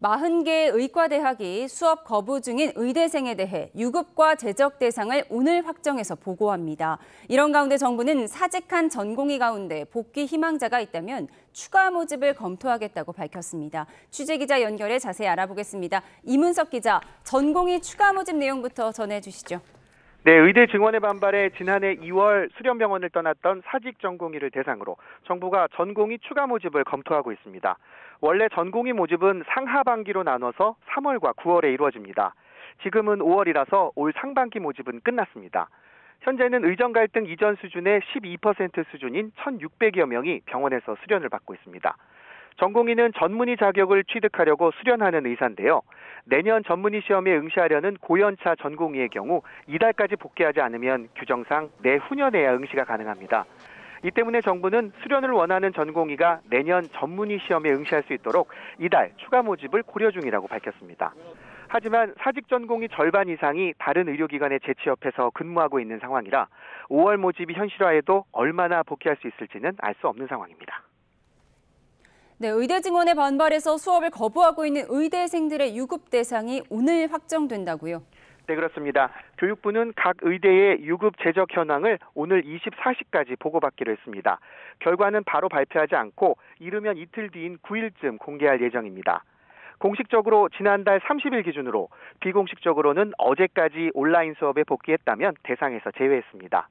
40개 의과대학이 수업 거부 중인 의대생에 대해 유급과 재적 대상을 오늘 확정해서 보고합니다. 이런 가운데 정부는 사직한 전공의 가운데 복귀 희망자가 있다면 추가 모집을 검토하겠다고 밝혔습니다. 취재기자 연결해 자세히 알아보겠습니다. 이문석 기자, 전공의 추가 모집 내용부터 전해주시죠. 네, 의대 증원에 반발해 지난해 2월 수련병원을 떠났던 사직 전공의를 대상으로 정부가 전공의 추가 모집을 검토하고 있습니다. 원래 전공의 모집은 상하반기로 나눠서 3월과 9월에 이루어집니다. 지금은 5월이라서 올 상반기 모집은 끝났습니다. 현재는 의정 갈등 이전 수준의 12% 수준인 1,600여 명이 병원에서 수련을 받고 있습니다. 전공의는 전문의 자격을 취득하려고 수련하는 의사인데요. 내년 전문의 시험에 응시하려는 고연차 전공의의 경우 이달까지 복귀하지 않으면 규정상 내후년에야 응시가 가능합니다. 이 때문에 정부는 수련을 원하는 전공의가 내년 전문의 시험에 응시할 수 있도록 이달 추가 모집을 고려 중이라고 밝혔습니다. 하지만 사직 전공의 절반 이상이 다른 의료기관에 재취업해서 근무하고 있는 상황이라 5월 모집이 현실화해도 얼마나 복귀할 수 있을지는 알 수 없는 상황입니다. 네, 의대 증원에 반발해서 수업을 거부하고 있는 의대생들의 유급 대상이 오늘 확정된다고요? 네, 그렇습니다. 교육부는 각 의대의 유급 재적 현황을 오늘 24시까지 보고받기로 했습니다. 결과는 바로 발표하지 않고 이르면 이틀 뒤인 9일쯤 공개할 예정입니다. 공식적으로 지난달 30일 기준으로, 비공식적으로는 어제까지 온라인 수업에 복귀했다면 대상에서 제외했습니다.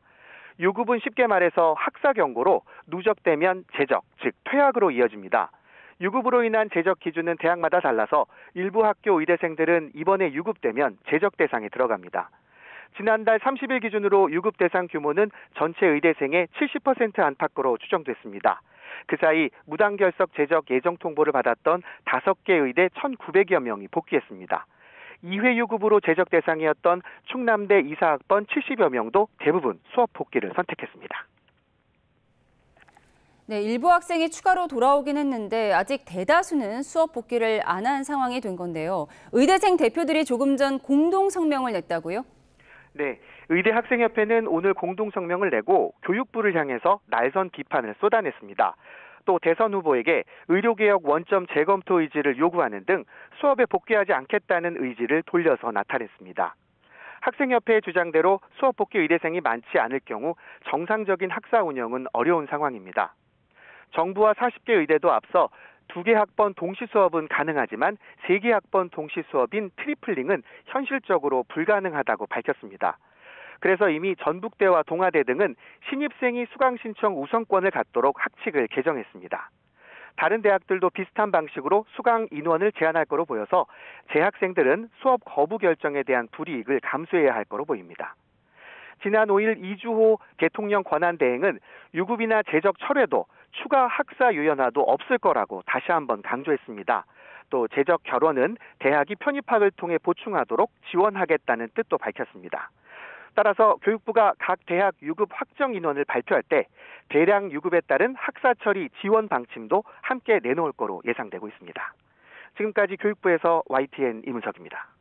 유급은 쉽게 말해서 학사 경고로, 누적되면 재적, 즉 퇴학으로 이어집니다. 유급으로 인한 재적 기준은 대학마다 달라서 일부 학교 의대생들은 이번에 유급되면 재적 대상에 들어갑니다. 지난달 30일 기준으로 유급 대상 규모는 전체 의대생의 70% 안팎으로 추정됐습니다. 그 사이 무단결석 재적 예정 통보를 받았던 5개 의대 1,900여 명이 복귀했습니다. 2회 유급으로 재적 대상이었던 충남대 이사학번 70여 명도 대부분 수업 복귀를 선택했습니다. 네, 일부 학생이 추가로 돌아오긴 했는데 아직 대다수는 수업 복귀를 안 한 상황이 된 건데요. 의대생 대표들이 조금 전 공동 성명을 냈다고요? 네, 의대 학생협회는 오늘 공동 성명을 내고 교육부를 향해서 날선 비판을 쏟아냈습니다. 또 대선 후보에게 의료개혁 원점 재검토 의지를 요구하는 등 수업에 복귀하지 않겠다는 의지를 돌려서 나타냈습니다. 학생협회의 주장대로 수업 복귀 의대생이 많지 않을 경우 정상적인 학사 운영은 어려운 상황입니다. 정부와 40개 의대도 앞서 2개 학번 동시 수업은 가능하지만 3개 학번 동시 수업인 트리플링은 현실적으로 불가능하다고 밝혔습니다. 그래서 이미 전북대와 동아대 등은 신입생이 수강 신청 우선권을 갖도록 학칙을 개정했습니다. 다른 대학들도 비슷한 방식으로 수강 인원을 제한할 거로 보여서 재학생들은 수업 거부 결정에 대한 불이익을 감수해야 할 거로 보입니다. 지난 5일 이주호 대통령 권한대행은 유급이나 재적 철회도 추가 학사 유연화도 없을 거라고 다시 한번 강조했습니다. 또 재적 결원은 대학이 편입학을 통해 보충하도록 지원하겠다는 뜻도 밝혔습니다. 따라서 교육부가 각 대학 유급 확정 인원을 발표할 때 대량 유급에 따른 학사 처리 지원 방침도 함께 내놓을 거로 예상되고 있습니다. 지금까지 교육부에서 YTN 이문석입니다.